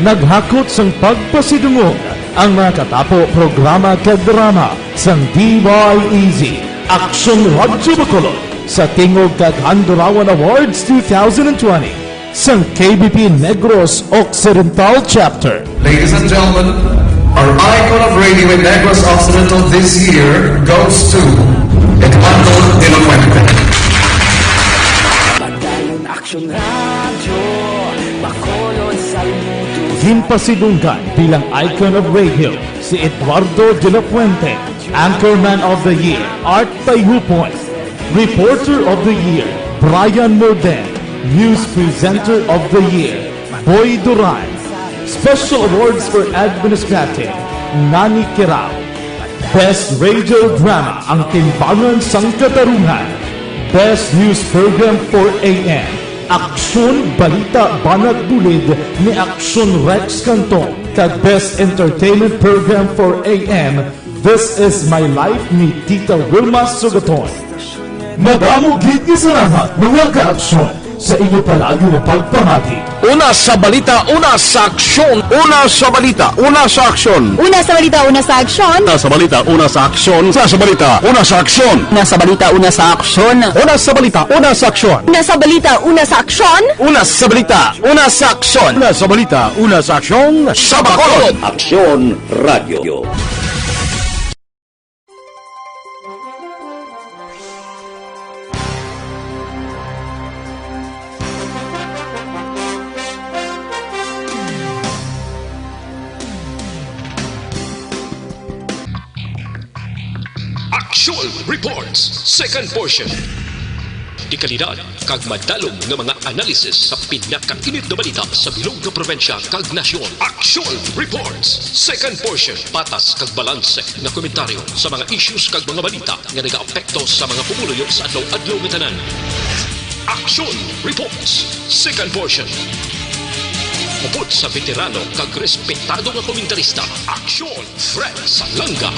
naghakot sang pagpasidungog ang mga katapo programa kag drama sang DYEZ Aksyon Radyo Bacolod sa Tingog kag Handurawan Awards 2020 sang KBP Negros Occidental Chapter. Ladies and gentlemen, our icon of radio in Negros Occidental this year goes to Eduardo de la Fuente. Pagdayon Aksyon Radyo, Bacolod saludo. Ginpasidunggan bilang icon of radio si Eduardo de la Fuente, Anchorman of the Year, Art Tayhupoy, Reporter of the Year, Brian Morden, News Presenter of the Year, Boy Duran, Special Awards for Administrative, Nani Kirao, Best Radio Drama, Ang Timbangan sang Katarungan, Best News Program for AM, Aksyon Balita Banat Bulid ni Aksyon Rex Canton, kag Best Entertainment Program for AM, This Is My Life ni Tita Wilma Sugaton. Madamo gid ni salamat mga ka-aksyon sa inyo palagi na pagpamati. Una sa balita, una sa aksyon. Una sa balita, una sa aksyon. Una sa balita, una sa aksyon. Una sa balita, una sa aksyon. Una sa balita, una sa aksyon. Una sa balita, una sa aksyon. Una sa balita, una sa aksyon. Una sa balita, una sa aksyon. Una sa balita, una sa aksyon. Una sa balita, una sa aksyon. Sa Bacolod. Aksyon Radio. Aksyon Reports, second portion. Di kalidad, kag madalong ng mga analisis sa pinakainit na balita sa bilog na probensya kag nasyon. Aksyon Reports, second portion. Patas kag balanse na komentaryo sa mga issues kag mga balita nga nag-aapekto sa mga pumuluyo sa adlaw-adlaw nga tanan. Aksyon Reports, second portion. Upod sa veterano kag respetado nga komentarista. Aksyon Fred Salanga.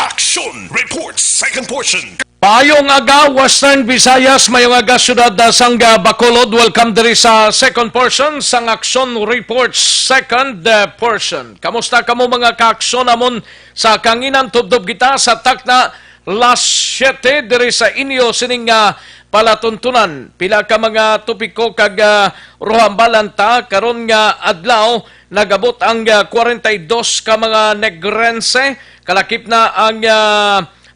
Aksyon Reports, second portion. Payong aga, Western Visayas, mayong aga, syudad Sangga, Bacolod. Welcome diri sa second portion sang Aksyon Reports, second portion. Kamusta kamo mga ka-aksyon namon sa kanginan tubdob kita sa takna last 7 diri sa inyo sining palatuntunan. Pila ka mga topiko kag rohambalanta karon nga adlaw nagabot ang 42 ka mga negrense. Kalakip na ang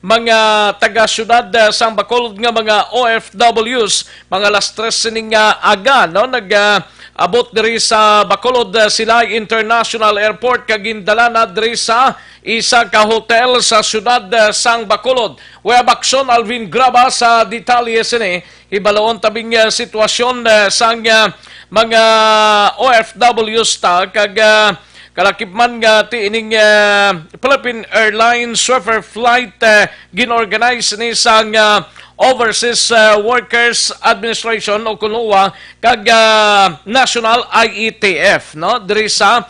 mga taga-syudad sa Bacolod nga mga OFWs, mga last 3 sining aga, no? Nag-abot diri sa Bacolod Silay International Airport, kagindala na diri sa isa ka hotel sa syudad sang Bacolod. Web aksyon Alvin Graba sa detalye sini, ibalaon tabing sitwasyon sang mga OFWs ta, kag kalakip man nga ti ining Philippine Airlines Swiffer flight ginorganize ni sang Overseas Workers Administration o kunuwa kag National IETF, no, diri sa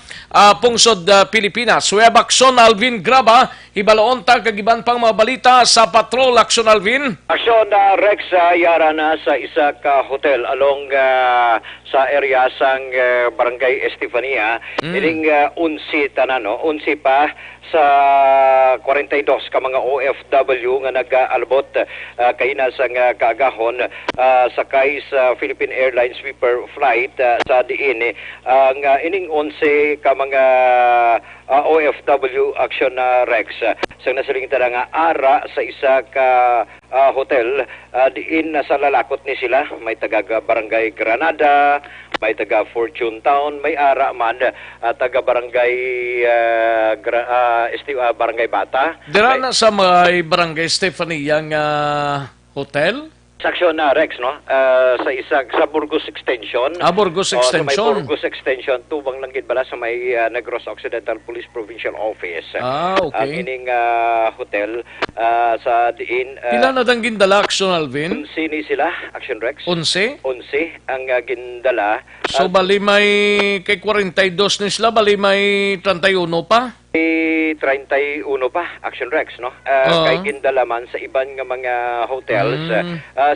pungsod Pilipinas. Web aksyon Alvin Graba, ibalaon ta kag iban pang mga balita sa Patrol. Aksyon Alvin. Aksyon Rex, yara na sa isa ka hotel along sa area sang Barangay Estefania. Ining 11 tanan, no? 11 pa sa 42 ka mga OFW nga nag-albot kay na sang kaagahon sakay sa Philippine Airlines Sweeper flight sa diin ang ining 11 ka mga OFW Action Rex sa nasaling tada nga ara sa isa ka hotel diin sa lalakot ni sila. May taga Barangay Granada, may taga Fortune Town, may ara man taga Barangay Barangay Bata. Dira na sa may Barangay Stephanie yang hotel. Saksyon Rex, no? Sa isa sa Burgos Extension. Burgos Sa Extension. may Burgos Extension, tubang lang gid bala sa may Negros Occidental Police Provincial Office. Okay. Ang ining hotel sa diin. Pila na dang gindala, Aksyon Alvin? 11 ni sila, Action Rex. 11? 11 ang gindala. So, bali may kay 42 ni sila, bali may 31 pa? 31 pa, Action Rex, no? Kay gindalaman sa iban nga mga hotels,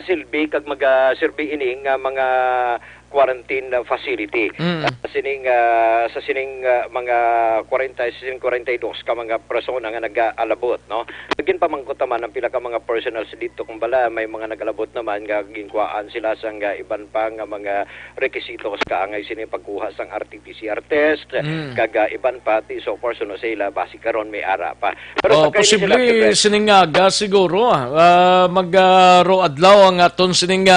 silbi kag mga silbi ining nga mga quarantine facility. Sa sining mga 42 ka mga persona nga nag-alabot, no? Lagin pa man ko taman ang pila ka mga personals dito kung bala may mga nag-alabot naman nga ginkuhaan sila sang iban pa nga mga requisitos kaangay sini pagkuha sang RT-PCR test, kaga iban pa ti so personal sila basi karon may ara pa. Pero posible siningaga siguro mag-ro adlaw ang aton sining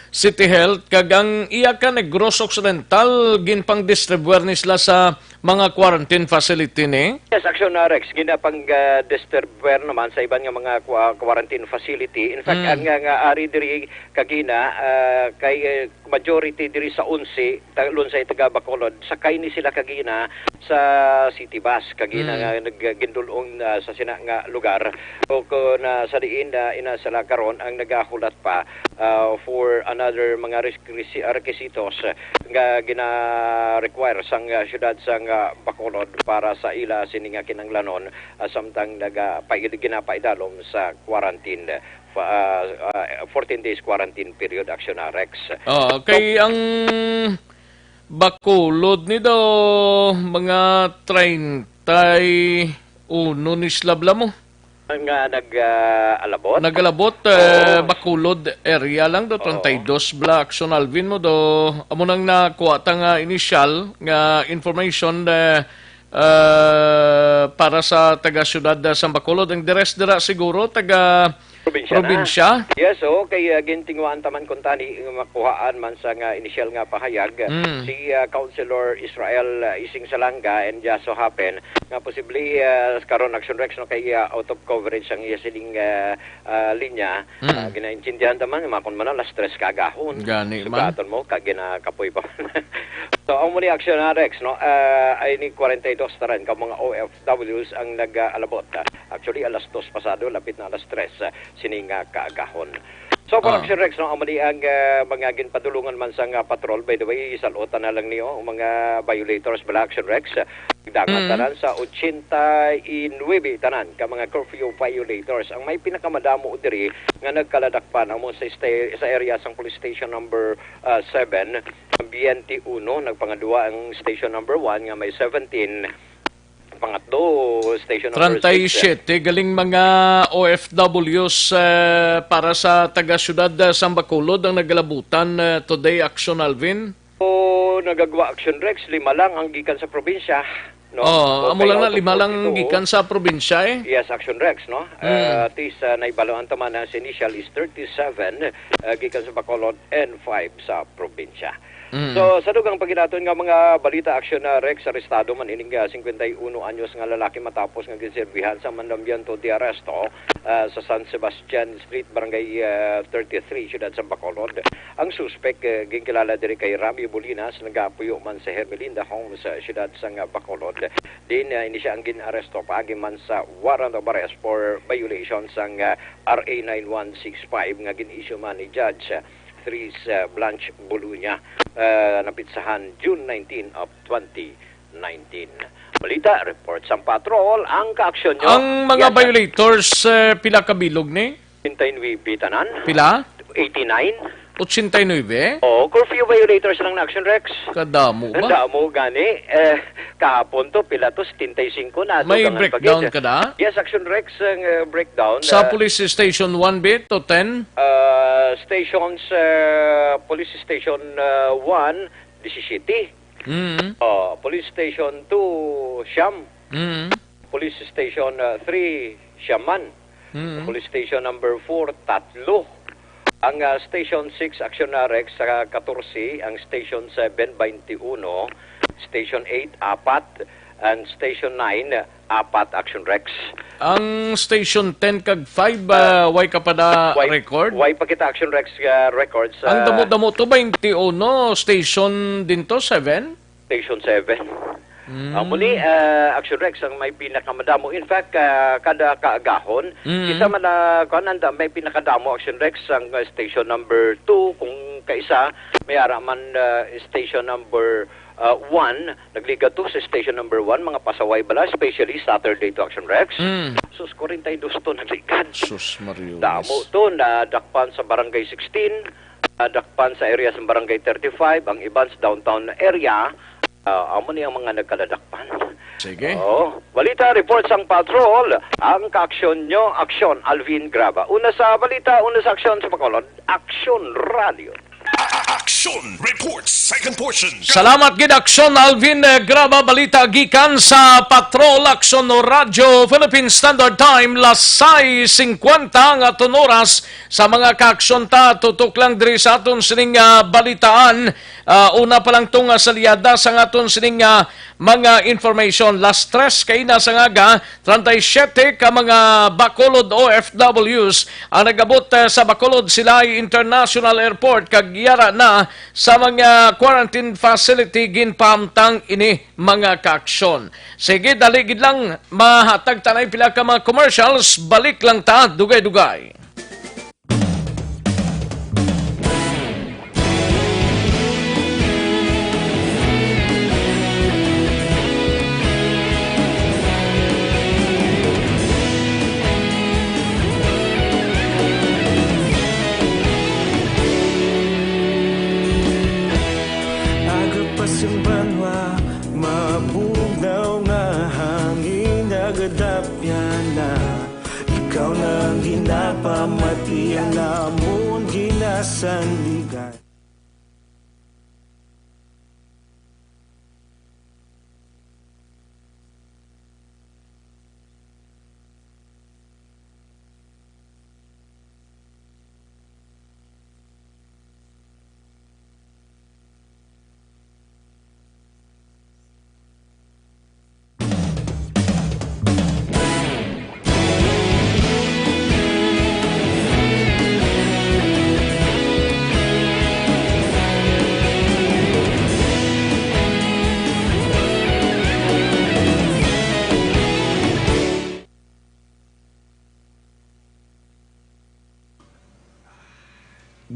City Health kagang iya ka Negros Occidental ginpang distribuer ni sila sa mga quarantine facility ni. Yes, Action Rex ginapang distribuer naman sa iban nga mga quarantine facility. In fact, ang nga ari diri kagina kay majority diri sa 11 lunsay taga Bacolod sakay ni sila kagina sa city bus kagina nga naggindulong sa sina nga lugar o na sa diin ina sila karon ang nagahulat pa for another mga requisitos nga gina-require sang syudad sang Bacolod para sa ila sini nga kinanglanon samtang ginapaidalom sa quarantine 14 days quarantine period Action Rex. Kay ang Bacolod ni do mga 31 ni slabla mo. Nga nag-alabot? Nag-alabot, Bacolod area lang do, 32 bla, Action Alvin mo do, amo nang nakuha ta nga initial nga information para sa taga-syudad sa Bacolod. Ang deres dira siguro, taga-probinsya. Yes, kay gintinguan taman kung tani makuhaan man sa nga initial nga pahayag. Si Councilor Israel Ising Salanga and just so happen nga posible karon Action Rex no kay out of coverage ang iya siling linya. Ginaintindihan taman makon man alas 3 kagahon. Gani man. Sugaton mo kag ginakapoy pa. So ang muli Action Rex no ay ni 42 taran ka mga OFWs ang nag-alabot. Actually alas 2 pasado lapit na alas 3 sining kaagahon. So for Action Rex no amali ang mga ginpadulungan man sa patrol. By the way isalutan na lang niyo ang mga violators bala Action Rex dangan tanan sa 89 tanan ka mga curfew violators. Ang may pinakamadamo diri nga nagkaladakpan amo sa area sang police station number 7 BNT 1 nagpangadua ang station number 1 nga may 17 pangatlo station number 37 galing mga OFWs para sa taga-syudad sa Bacolod ang naglabutan today Action Alvin. Nagagawa Action Rex 5 lang ang gikan sa probinsya. No? Amo lang na 5 lang gikan sa probinsya eh. Yes, Action Rex, no? Tis naibaloan taman ang initial is 37 gikan sa Bacolod and 5 sa probinsya. So, sa dugang paginaton nga mga balita Action Rex, arestado man ining 51 anyos nga lalaki matapos nga ginserbihan sa Mandambiento de Arresto sa San Sebastian Street, Barangay 33, Ciudad sa Bacolod. Ang suspect ginkilala diri kay Rami Bolinas, nagapuyo man sa Hermelinda Home sa Ciudad sa Bacolod. Din ini siya ang ginaresto paagi man sa warrant of arrest for violation sang RA 9165 nga gin-issue man ni Judge Blanche Bolunya napitsahan June 19 of 2019. Balita, report sa patrol, ang kaaksyon nyo. Ang mga violators, pila kabilog ni? 89 tanan. Pila? 89. 89? Curfew violators lang na Action Rex. Kadamo ba? Kadamo gani. Kahapon to, pila to, 75 na. May breakdown ka na? Yes, Action Rex, breakdown. Sa Police Station 1B to 10? Stations, Police Station 1, 17. Police Station 2, Siam. Police Station 3, Siaman. Police Station number 4, Tatlo. Ang Station 6, Action Rex, 14. Ang Station 7, 21. Station 8, 4. And Station 9, 4, Action Rex. Ang Station 10 kag 5, why ka pa na record? Why pa kita Action Rex records? Ang damo-damo to 21, station din to 7? Station 7. Ang muli, Action Rex, ang may pinakamadamo. In fact, kada kaagahon, isa man na may pinakadamo Action Rex ang station number 2. Kung kaisa, may araman station number 1, nagliga to sa station number 1, mga pasaway bala, especially Saturday to Action Rex. Sus, 42 to nagligad. Sus, Mario. Damo to, nadakpan sa Barangay 16, dakpan sa area sa Barangay 35, ang iban sa downtown area, amo ni ang mga nagkaladakpan. Sige. Balita, reports ang patrol. Ang kaaksyon nyo, aksyon, Alvin Graba. Una sa balita, una sa aksyon sa Bacolod, Aksyon Radio. Action Reports Second Portion. Salamat gid Aksyon Alvin Graba, balita gikan sa Patrol Aksyon Radio Philippine Standard Time las 6:50 nga oras sa mga kaaksyon ta tutok lang diri sa aton sining balitaan. Una pa lang tong salyada sa aton sining mga information. Las 3 kay na sa ngaga 37 ka mga Bacolod OFWs ang nagabot sa Bacolod Silay International Airport kag yara na sa mga quarantine facility ginpamtang ini mga kaaksyon. Sige, daligid lang mahatag tanay pila ka mga commercials, balik lang ta dugay-dugay. Mabugaw nga hangin nagadapyan na ikaw nang ginapamati ang namon ginasandigan.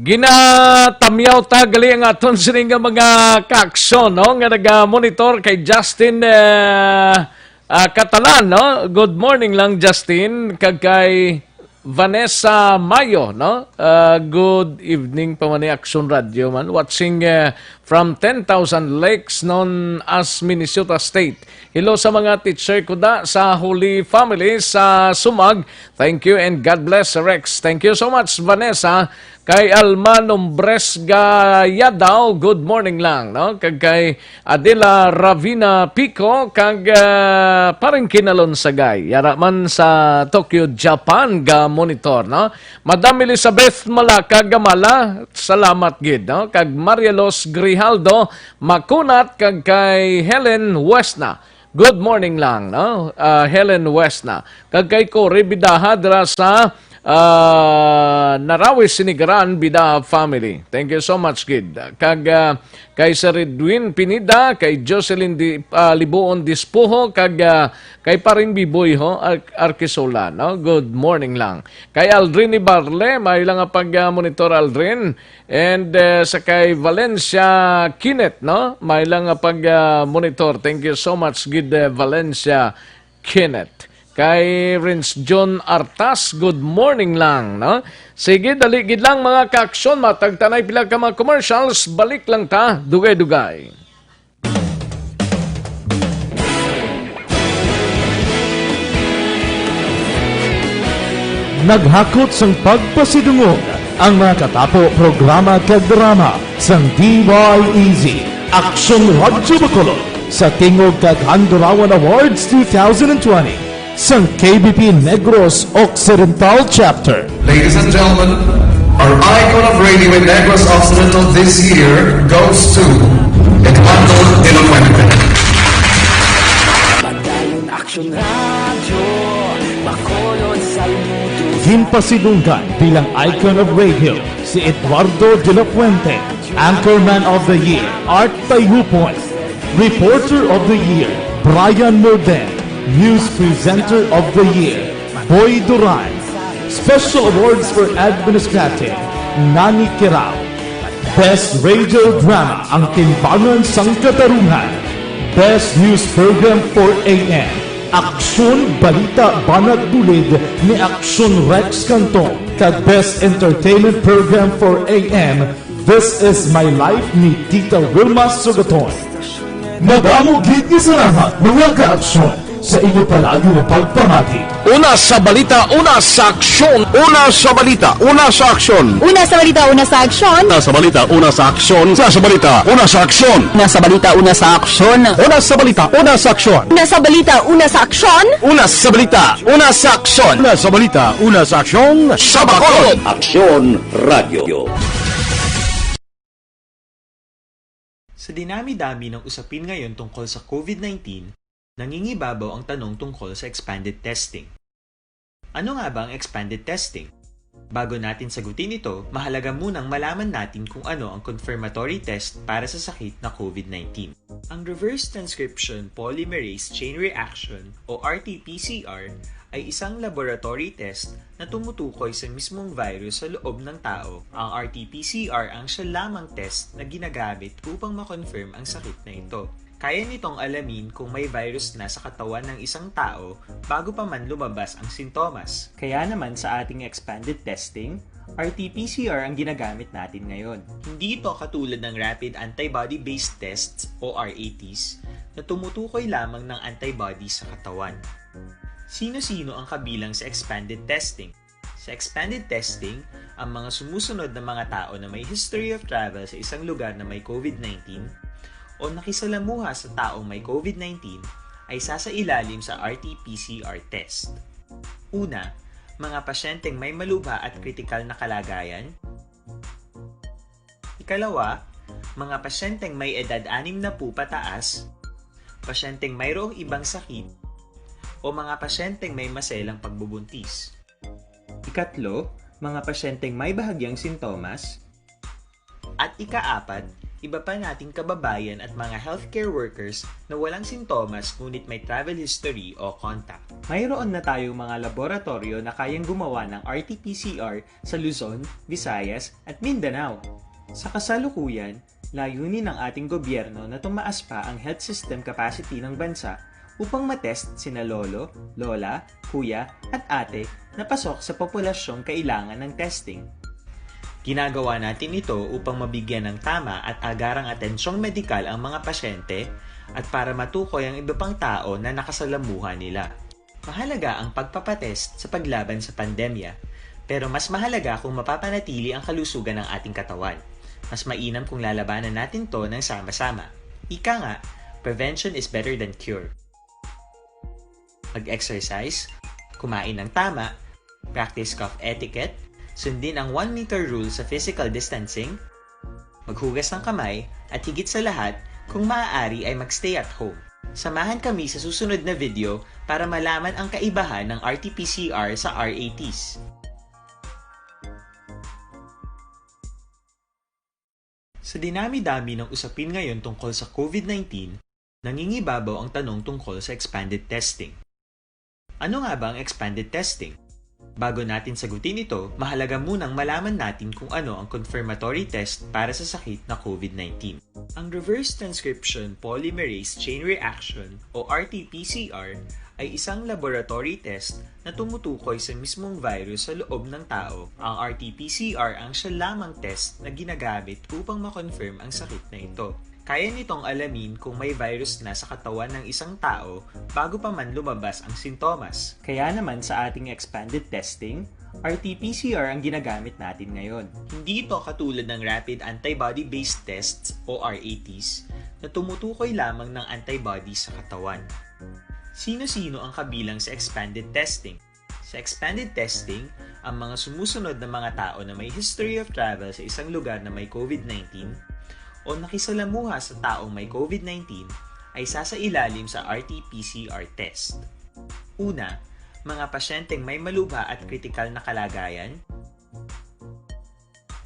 Ginatamyaw tagali ang aton sining mga kaaksyon no nga naga-monitor kay Justin Catalan no. Good morning lang Justin kag kay Vanessa Mayo no. Good evening pa man ni Action Radio man watching from 10,000 Lakes known as Minnesota State. Hello sa mga teacher ko da sa Holy Family sa Sumag. Thank you and God bless Rex. Thank you so much Vanessa. Kay Alma Nombres Gayadaw, good morning lang, no? Kag kay Adela Ravina Pico, kag paring kinalon sa gay. Yara man sa Tokyo, Japan, ga monitor, no? Madam Elizabeth Malaka Gamala, salamat gid, no? Kag Marielos Grijaldo, Makunat, kag kay Helen Westna. Good morning lang, no? Helen Westna. Kag kay Cory Bidaha dira sa Narawis Sinigaran Bida Family. Thank you so much, kid. Kag kay Sir Edwin Pinida, kay Jocelyn Libuon Dispuho, kag kay Paring Biboy ho, Arquisola, no? Good morning lang. Kay Aldrin Ibarle, may lang pag-monitor Aldrin. And sa kay Valencia Kinet, no? May lang pag-monitor. Thank you so much, kid Valencia Kinet. Kay Renz John Artas, good morning lang, no? Sige, daligid lang mga kaaksyon, matagtanay pila ka mga commercials, balik lang ta, dugay-dugay. Naghakot sang pagpasidungog ang mga katapo programa kag drama sang DYEZ Action Radio Bacolod sa Tingog kag Handurawan Awards 2020. Sang KBP Negros Occidental Chapter. Ladies and gentlemen, our icon of radio in Negros Occidental this year goes to Eduardo de la Puente. Padayon Action Radio, Bacolod Salmudo. Ginpasidunggan bilang icon of radio si Eduardo de la Puente, Anchorman of the Year, Art Tayhupoy, Reporter of the Year, Brian Morden, News Presenter of the Year, Boy Duran. Special Awards for Administrative, Nani Kirao. Best Radio Drama, Ang Timbangan sang Katarungan. Best News Program for AM, Aksyon Balita Banat Bulid ni Aksyon Rex Canton. Kag Best Entertainment Program for AM, This is My Life ni Tita Wilma Sugaton. Nag-amugit ni sa lahat mga kaaksyon sa inyo palagi na pagpamati. Una sa balita, una sa aksyon. Una sa balita, una sa aksyon. Una sa balita, una sa aksyon. Una sa balita, una sa aksyon. Una sa balita, una sa aksyon. Una sa balita, una sa aksyon. Una sa balita, una sa aksyon. Una sa balita, una sa aksyon. Una sa balita, una sa aksyon. Una sa balita, una sa aksyon. Sa Bacolod. Aksyon Radio. Sa dinami-dami ng usapin ngayon tungkol sa COVID-19, nangingibabaw ang tanong tungkol sa expanded testing. Ano nga ba ang expanded testing? Bago natin sagutin ito, mahalaga munang malaman natin kung ano ang confirmatory test para sa sakit na COVID-19. Ang reverse transcription polymerase chain reaction o RT-PCR ay isang laboratory test na tumutukoy sa mismong virus sa loob ng tao. Ang RT-PCR ang siya lamang test na ginagamit upang makonfirm ang sakit na ito. Kaya nitong alamin kung may virus na sa katawan ng isang tao bago pa man lumabas ang sintomas. Kaya naman sa ating expanded testing, RT-PCR ang ginagamit natin ngayon. Hindi ito katulad ng rapid antibody-based tests o RATs na tumutukoy lamang ng antibodies sa katawan. Sino-sino ang kabilang sa expanded testing? Sa expanded testing, ang mga sumusunod na mga tao na may history of travel sa isang lugar na may COVID-19 o nakisalamuha sa taong may COVID-19 ay sasailalim sa RT-PCR test. Una, mga pasyenteng may malubha at kritikal na kalagayan. Ikalawa, mga pasyenteng may edad 60 pataas, pasyenteng mayroong ibang sakit, o mga pasyenteng may maselang pagbubuntis. Ikatlo, mga pasyenteng may bahagyang sintomas. At ikaapat, iba pa nating kababayan at mga healthcare workers na walang sintomas ngunit may travel history o contact. Mayroon na tayong mga laboratorio na kayang gumawa ng RT-PCR sa Luzon, Visayas at Mindanao. Sa kasalukuyan, layunin ng ating gobyerno na tumaas pa ang health system capacity ng bansa upang matest sina lolo, lola, kuya at ate na pasok sa populasyong kailangan ng testing. Ginagawa natin ito upang mabigyan ng tama at agarang atensyong medikal ang mga pasyente at para matukoy ang iba pang tao na nakasalamuha nila. Mahalaga ang pagpapatest sa paglaban sa pandemya, pero mas mahalaga kung mapapanatili ang kalusugan ng ating katawan. Mas mainam kung lalabanan natin to ng sama-sama. Ika nga, prevention is better than cure. Mag-exercise, kumain ng tama, practice cough etiquette, sundin ang 1 meter rule sa physical distancing, maghugas ng kamay, at higit sa lahat, kung maaari ay magstay at home. Samahan kami sa susunod na video para malaman ang kaibahan ng RT-PCR sa RATs. Sa dinami-dami ng usapin ngayon tungkol sa COVID-19, nangingibabaw ang tanong tungkol sa expanded testing. Ano nga ba ang expanded testing? Bago natin sagutin ito, mahalaga munang malaman natin kung ano ang confirmatory test para sa sakit na COVID-19. Ang reverse transcription polymerase chain reaction o RT-PCR ay isang laboratory test na tumutukoy sa mismong virus sa loob ng tao. Ang RT-PCR ang siya lamang test na ginagamit upang makonfirm ang sakit na ito. Kaya nitong alamin kung may virus na sa katawan ng isang tao bago pa man lumabas ang sintomas. Kaya naman sa ating expanded testing, RT-PCR ang ginagamit natin ngayon. Hindi ito katulad ng rapid antibody-based tests o RATs na tumutukoy lamang ng antibodies sa katawan. Sino-sino ang kabilang sa expanded testing? Sa expanded testing, ang mga sumusunod na mga tao na may history of travel sa isang lugar na may COVID-19 o nakisalamuha sa taong may COVID-19 ay sasailalim sa RT-PCR test. Una, mga pasyenteng may malubha at kritikal na kalagayan.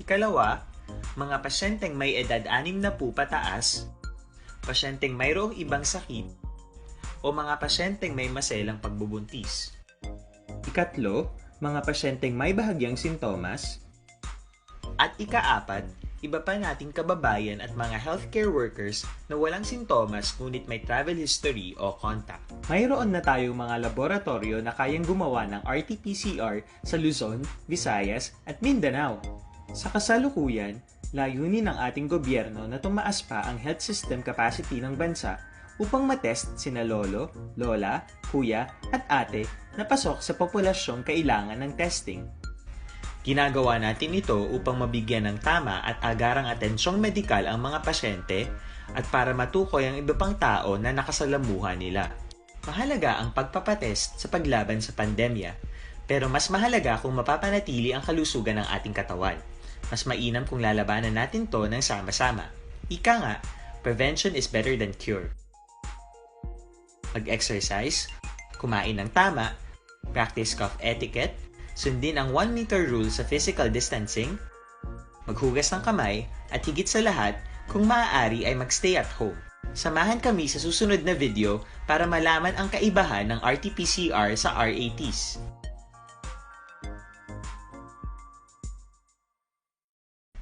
Ikalawa, mga pasyenteng may edad 60 pataas, pasyenteng mayroong ibang sakit, o mga pasyenteng may maselang pagbubuntis. Ikatlo, mga pasyenteng may bahagyang sintomas. At ikaapat, iba pa nating kababayan at mga healthcare workers na walang sintomas ngunit may travel history o contact. Mayroon na tayong mga laboratorio na kayang gumawa ng RT-PCR sa Luzon, Visayas at Mindanao. Sa kasalukuyan, Layunin ng ating gobyerno na tumaas pa ang health system capacity ng bansa upang matest sina lolo, lola, kuya at ate na pasok sa populasyong kailangan ng testing. Ginagawa natin ito upang mabigyan ng tama at agarang atensyong medikal ang mga pasyente at para matukoy ang iba pang tao na nakasalamuha nila. Mahalaga ang pagpapatest sa paglaban sa pandemya, pero mas mahalaga kung mapapanatili ang kalusugan ng ating katawan. Mas mainam kung lalabanan natin to ng sama-sama. Ika nga, prevention is better than cure. Mag-exercise, kumain ng tama, practice cough etiquette, sundin ang 1 meter rule sa physical distancing, maghugas ng kamay, at higit sa lahat, kung maaari ay magstay at home. Samahan kami sa susunod na video para malaman ang kaibahan ng RT-PCR sa RATs.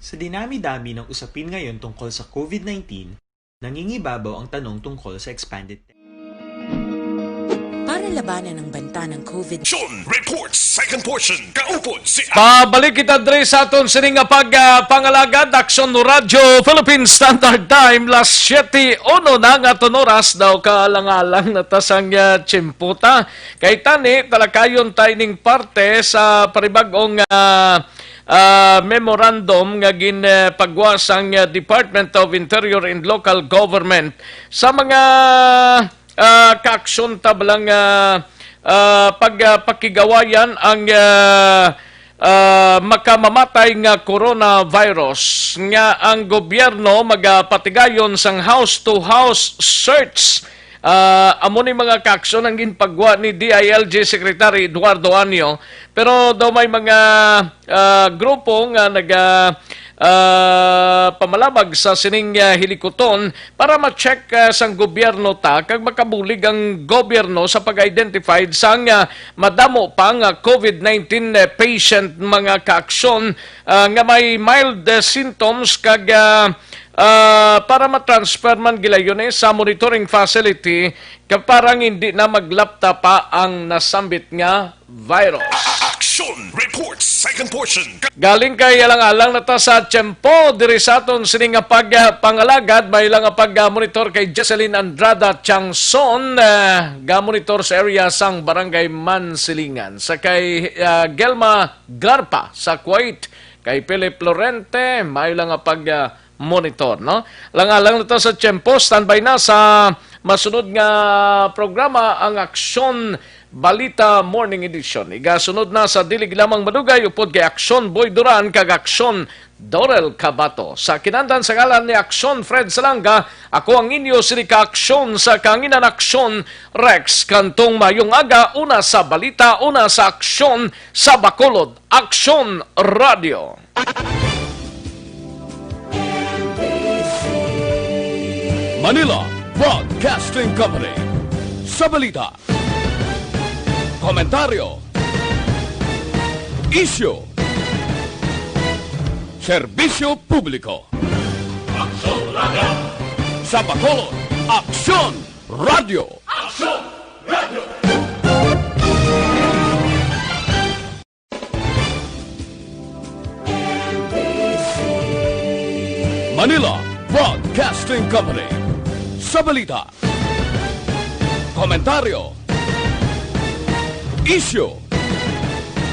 Sa dinami-dami ng usapin ngayon tungkol sa COVID-19, nangingibabaw ang tanong tungkol sa expanded testing. Para labanan ang banta ng COVID. Action Reports Second Portion. Kaupod si Pabalik kita dre sa aton sining nga pagpangalagad Aksyon Radyo Philippine Standard Time las 7:01 na nga oras daw kaalang-alang natasang tsimputa. Kay tani talakayon tayning parte sa paribagong memorandum nga ginpagwas ang Department of Interior and Local Government sa mga kaaksyon tablang pagpakigawayan ang makamamatay nga coronavirus nga ang gobyerno magapatigayon sang house-to-house search. Amo ni mga kaaksyon ang ginpagwa ni DILG Secretary Eduardo Anyo, pero daw may mga grupo nga pamalabag sa sining hilikoton para ma-check sang gobyerno kag makabulig ang gobyerno sa pag-identify sang madamo pa nga COVID-19 patient mga kaaksyon nga may mild symptoms kag para matransfer man gilayon sa monitoring facility parang hindi na maglapta pa ang nasambit nga virus. Action Reports Second Portion. Galing kay alang-alang na ta sa tiyempo diri sa aton sining nga pagpangalagad may lang nga pag-monitor kay Jocelyn Andrada Changson ga-monitor sa area sang Barangay Mansilingan sa kay Gelma Garpa sa Kuwait kay Philip Lorente may lang nga pag-monitor no lang-alang na ta sa tiyempo standby na sa masunod nga programa ang Aksyon Balita Morning Edition. Igasunod na sa dilig lamang madugay upod kay Aksyon Boy Duran kag Aksyon Dorel Cabato. Sa kinandan sa ngalan ni Aksyon Fred Salanga, ako ang inyo sini ka-aksyon sa kanginan Aksyon Rex Kantong Mayong Aga, una sa balita, una sa aksyon sa Bacolod. Aksyon Radio. Manila Broadcasting Company. Sa balita, komentaryo, isyu, serbisyo publiko. Aksyon Radio. Sa Bacolod, Aksyon Radio. Aksyon Radio. Manila Broadcasting Company. Sa balita, komentaryo, isyu,